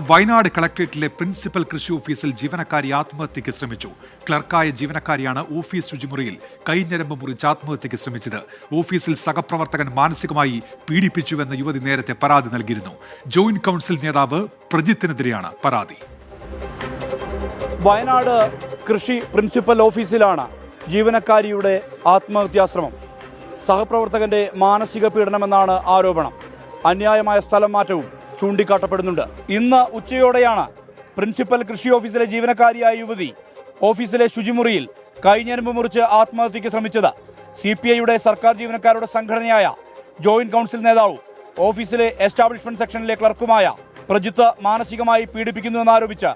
Wayanad കളക്ടറേറ്റിലെ principal കൃഷി ഓഫീസിൽ ജീവനക്കാരി ആത്മഹത്യയ്ക്ക് ശ്രമിച്ചു. ക്ലർക്കായ ജീവനക്കാരിയാണ് ഓഫീസ് ശുചിമുറിയിൽ കൈഞ്ഞരമ്പ് മുറിച്ച് ആത്മഹത്യയ്ക്ക് ശ്രമിച്ചത്. ഓഫീസിൽ സഹപ്രവർത്തകൻ മാനസികമായി പീഡിപ്പിച്ചുവെന്ന് യുവതി നേരത്തെ പരാതി നൽകിയിരുന്നു. ജോയിന്റ് കൗൺസിൽ നേതാവ് പ്രജിത്തിനെതിരെയാണ് പരാതി. വയനാട് കൃഷി പ്രിൻസിപ്പൽ ഓഫീസിലാണ് ജീവനക്കാരിയുടെ ആത്മഹത്യാശ്രമം. സഹപ്രവർത്തകന്റെ മാനസിക പീഡനമെന്നാണ് ആരോപണം. അന്യായമായ സ്ഥലം മാറ്റവും ചൂണ്ടിക്കാട്ടപ്പെടുന്നുണ്ട്. ഇന്ന് ഉച്ചയോടെയാണ് പ്രിൻസിപ്പൽ കൃഷി ഓഫീസിലെ ജീവനക്കാരിയായ യുവതി ഓഫീസിലെ ശുചിമുറിയിൽ കൈഞ്ഞരമ്പ് മുറിച്ച് ആത്മഹത്യയ്ക്ക് ശ്രമിച്ചത്. CPIയുടെ സർക്കാർ ജീവനക്കാരുടെ സംഘടനയായ ജോയിന്റ് കൗൺസിൽ നേതാവും ഓഫീസിലെ എസ്റ്റാബ്ലിഷ്മെന്റ് സെക്ഷനിലെ ക്ലർക്കുമായ പ്രജിത്ത് മാനസികമായി പീഡിപ്പിക്കുന്നുവെന്നാരോപിച്ച്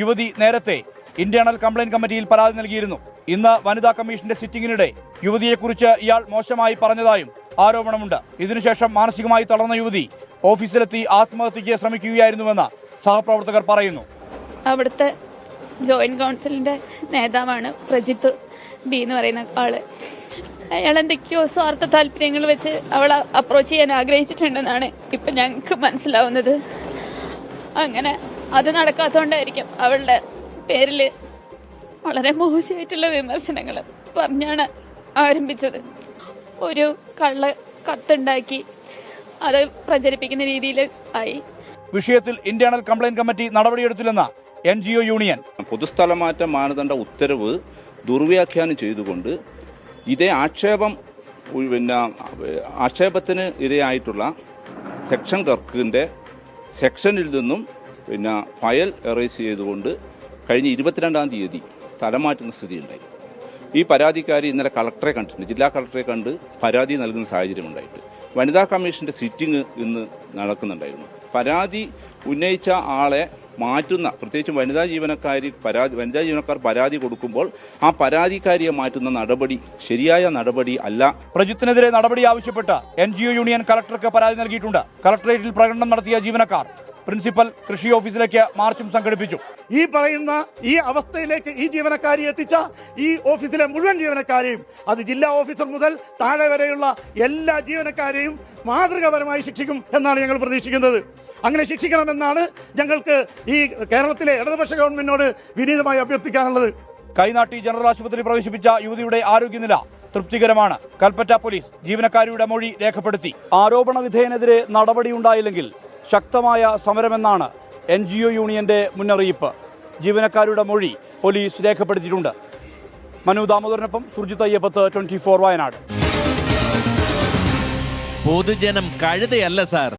യുവതി നേരത്തെ ഇന്റേണൽ കംപ്ലയിന്റ് കമ്മിറ്റിയിൽ പരാതി നൽകിയിരുന്നു. ഇന്ന് വനിതാ കമ്മീഷന്റെ സിറ്റിംഗിനിടെ യുവതിയെക്കുറിച്ച് ഇയാൾ മോശമായി പറഞ്ഞതായും ആരോപണമുണ്ട്. ഇതിനുശേഷം മാനസികമായി തളർന്ന യുവതി ഓഫീസിലെത്തി ആത്മഹത്യയ്ക്ക് ശ്രമിക്കുകയായിരുന്നുവെന്ന് സഹപ്രവർത്തകർ പറയുന്നു. അവിടുത്തെ ജോയിന്റ് കൗൺസിലിന്റെ നേതാവാണ് പ്രജിത്ത് ബി എന്ന് പറയുന്ന ആള്. അയാൾ എന്തൊക്കെയോ സ്വാർത്ഥ താല്പര്യങ്ങൾ വെച്ച് അവളെ അപ്രോച്ച് ചെയ്യാൻ ആഗ്രഹിച്ചിട്ടുണ്ടെന്നാണ് ഇപ്പം ഞങ്ങൾക്ക് മനസ്സിലാവുന്നത്. അങ്ങനെ അത് നടക്കാത്തതുകൊണ്ടായിരിക്കും അവളുടെ പേരിൽ വളരെ മോശമായിട്ടുള്ള വിമർശനങ്ങൾ പറഞ്ഞാണ് ആരംഭിച്ചത്. ഒരു കള്ള കത്തുണ്ടാക്കി അത് പ്രചരിപ്പിക്കുന്ന രീതിയിൽ ആയി. വിഷയത്തിൽ ഇന്റേണൽ കംപ്ലയിന്റ് കമ്മിറ്റി നടപടിയെടുത്തില്ലെന്ന് NGO യൂണിയൻ. പൊതുസ്ഥലമാറ്റ മാനദണ്ഡ ഉത്തരവ് ദുർവ്യാഖ്യാനം ചെയ്തുകൊണ്ട് ഇതേ ആക്ഷേപത്തിന് ഇരയായിട്ടുള്ള സെക്ഷൻ ക്ലർക്കിന്റെ സെക്ഷനിൽ നിന്നും ഫയൽ എറേസ് ചെയ്തുകൊണ്ട് കഴിഞ്ഞ 22-ാം തീയതി സ്ഥലം മാറ്റുന്ന സ്ഥിതിയുണ്ടായി. ഈ പരാതിക്കാരി ഇന്നലെ കളക്ടറെ കണ്ടിട്ടുണ്ട്. ജില്ലാ കളക്ടറെ കണ്ട് പരാതി നൽകുന്ന സാഹചര്യമുണ്ടായിട്ട് വനിതാ കമ്മീഷന്റെ സിറ്റിംഗ് ഇന്ന് നടക്കുന്നുണ്ടായിരുന്നു. പരാതി ഉന്നയിച്ച ആളെ മാറ്റുന്ന, പ്രത്യേകിച്ചും വനിതാ ജീവനക്കാർ പരാതി കൊടുക്കുമ്പോൾ ആ പരാതിക്കാരിയെ മാറ്റുന്ന നടപടി ശരിയായ നടപടി അല്ല. പ്രജിത്തിനെതിരെ നടപടി ആവശ്യപ്പെട്ട് NGO യൂണിയൻ കളക്ടർക്ക് പരാതി നൽകിയിട്ടുണ്ട്. കളക്ടറേറ്റിൽ പ്രകടനം നടത്തിയ ജീവനക്കാർ പ്രിൻസിപ്പൽ കൃഷി ഓഫീസിലേക്ക് മാർച്ചും സംഘടിപ്പിച്ചു. ഈ പറയുന്ന ഈ അവസ്ഥയിലേക്ക് ഈ ജീവനക്കാരി എത്തിച്ച ഈ ഓഫീസിലെ മുഴുവൻ ജീവനക്കാരെയും, അത് ജില്ലാ ഓഫീസർ മുതൽ താഴെ വരെയുള്ള എല്ലാ ജീവനക്കാരെയും മാതൃകാപരമായി ശിക്ഷിക്കും എന്നാണ് ഞങ്ങൾ പ്രതീക്ഷിക്കുന്നത്. അങ്ങനെ ശിക്ഷിക്കണമെന്നാണ് ഞങ്ങൾക്ക് ഈ കേരളത്തിലെ ഇടതുപക്ഷ ഗവൺമെന്റിനോട് വിനീതമായി അഭ്യർത്ഥിക്കാനുള്ളത്. കൈനാട്ടി ജനറൽ ആശുപത്രി പ്രവേശിപ്പിച്ച യുവതിയുടെ ആരോഗ്യനില തൃപ്തികരമാണ്. കൽപ്പറ്റ പോലീസ് ജീവനക്കാരിയുടെ മൊഴി രേഖപ്പെടുത്തി. ആരോപണ വിധേയനെതിരെ നടപടിയുണ്ടായില്ലെങ്കിൽ ശക്തമായ സമരമെന്നാണ് NGO യൂണിയന്റെ മുന്നറിയിപ്പ്. ജീവനക്കാരുടെ മൊഴി പോലീസ് രേഖപ്പെടുത്തിയിട്ടുണ്ട്. മനു ദാമോദരനൊപ്പം സുർജിത് അയ്യപ്പത്ത്, 24 വയനാട്. പൊതുജനം കഴുതയല്ല സാർ.